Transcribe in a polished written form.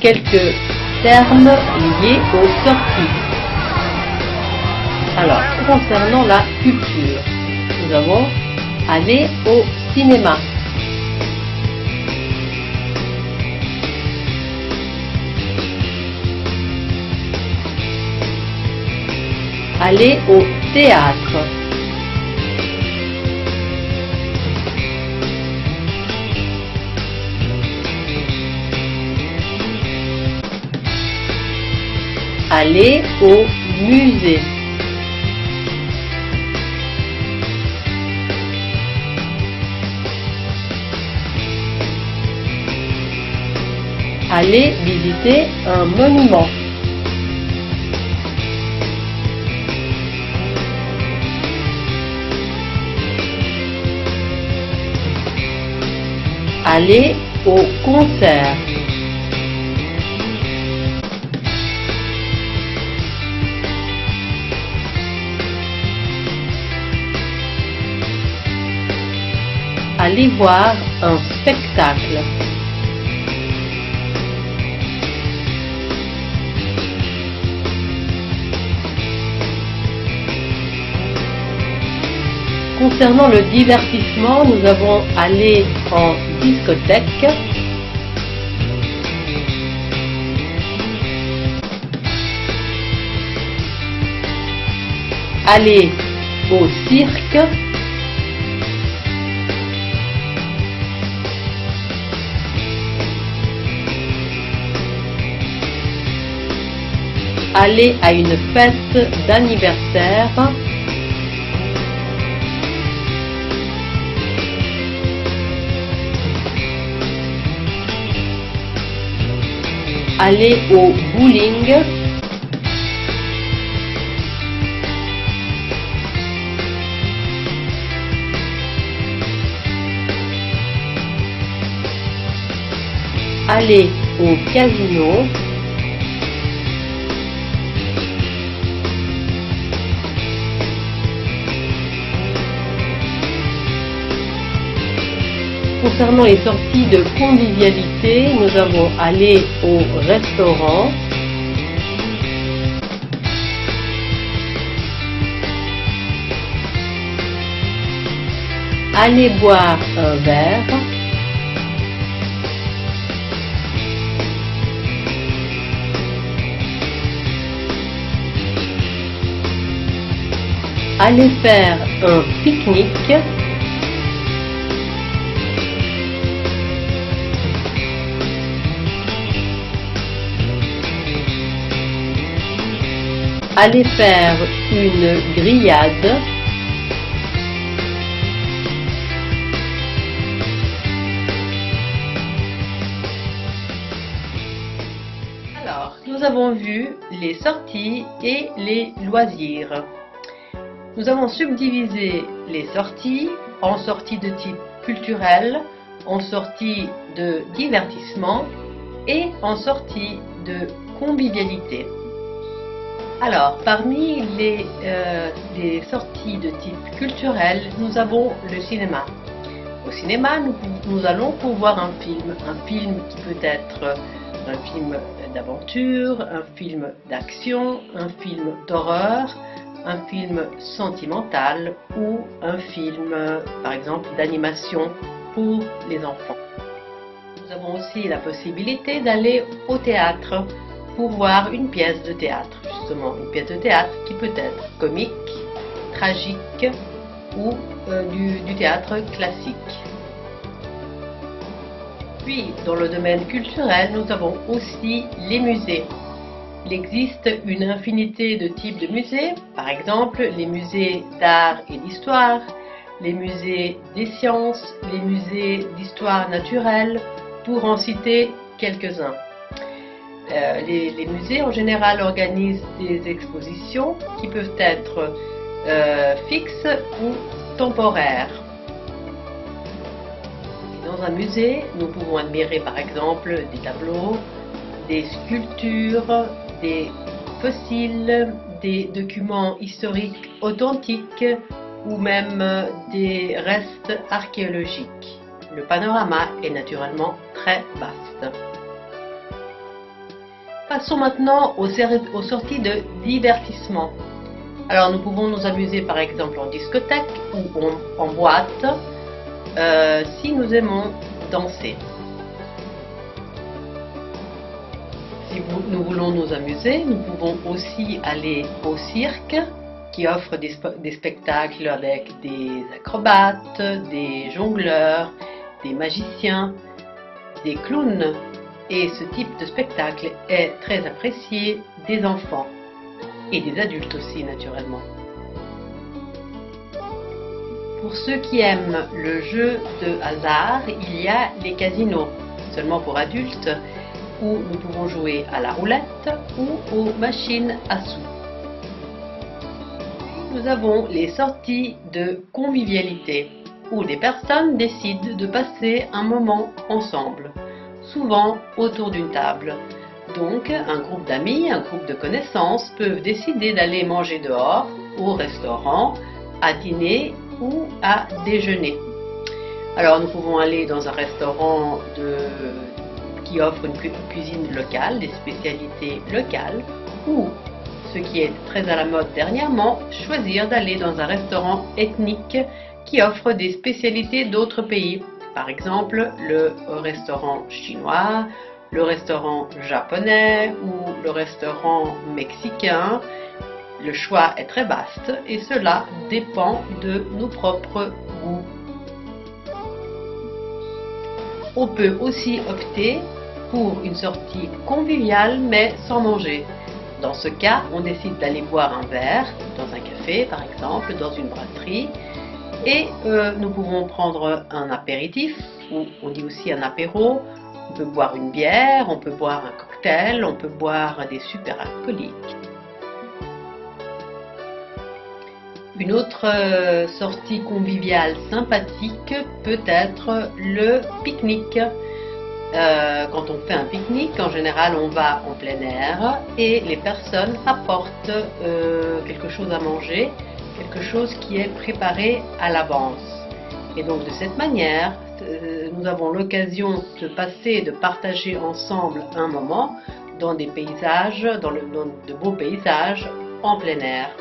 quelques termes liés aux sorties. Alors, concernant la culture, nous avons aller au cinéma. Aller au théâtre. Aller au musée. Aller visiter un monument. Aller au concert. Aller voir un spectacle. Concernant le divertissement, nous avons aller en discothèque, aller au cirque, aller à une fête d'anniversaire, aller au bowling, aller au casino, concernant les sorties de convivialité, nous avons aller au restaurant, aller boire un verre, aller faire un pique-nique, aller faire une grillade, alors nous avons vu les sorties et les loisirs. Nous avons subdivisé les sorties en sorties de type culturel, en sorties de divertissement et en sorties de convivialité. Alors, parmi les sorties de type culturel, nous avons le cinéma. Au cinéma, nous allons pour voir un film qui peut être un film d'aventure, un film d'action, un film d'horreur, un film sentimental ou un film, par exemple, d'animation pour les enfants. Nous avons aussi la possibilité d'aller au théâtre pour voir une pièce de théâtre, justement, une pièce de théâtre qui peut être comique, tragique ou du théâtre classique. Puis, dans le domaine culturel, nous avons aussi les musées. Il existe une infinité de types de musées, par exemple les musées d'art et d'histoire, les musées des sciences, les musées d'histoire naturelle, pour en citer quelques-uns. Les musées en général organisent des expositions qui peuvent être fixes ou temporaires. Dans un musée, nous pouvons admirer par exemple des tableaux, des sculptures, des fossiles, des documents historiques authentiques ou même des restes archéologiques. Le panorama est naturellement très vaste. Passons maintenant aux sorties de divertissement. Alors nous pouvons nous amuser par exemple en discothèque ou en boîte si nous aimons danser. Si nous voulons nous amuser, nous pouvons aussi aller au cirque qui offre des spectacles avec des acrobates, des jongleurs, des magiciens, des clowns. Et ce type de spectacle est très apprécié des enfants et des adultes aussi naturellement. Pour ceux qui aiment le jeu de hasard, il y a les casinos, seulement pour adultes, où nous pouvons jouer à la roulette ou aux machines à sous. Nous avons les sorties de convivialité, où des personnes décident de passer un moment ensemble, souvent autour d'une table. Donc, un groupe d'amis, un groupe de connaissances peuvent décider d'aller manger dehors, au restaurant, à dîner ou à déjeuner. Alors, nous pouvons aller dans un restaurant qui offre une cuisine locale, des spécialités locales, ou, ce qui est très à la mode dernièrement, choisir d'aller dans un restaurant ethnique qui offre des spécialités d'autres pays. Par exemple, le restaurant chinois, le restaurant japonais ou le restaurant mexicain. Le choix est très vaste et cela dépend de nos propres goûts. On peut aussi opter pour une sortie conviviale mais sans manger. Dans ce cas, on décide d'aller boire un verre dans un café par exemple, dans une brasserie. Et nous pouvons prendre un apéritif, ou on dit aussi un apéro. On peut boire une bière, on peut boire un cocktail, on peut boire des super alcooliques. Une autre sortie conviviale sympathique peut être le pique-nique. Quand on fait un pique-nique, en général on va en plein air et les personnes apportent quelque chose à manger, quelque chose qui est préparé à l'avance. Et donc de cette manière, nous avons l'occasion de partager ensemble un moment dans des paysages, dans de beaux paysages en plein air.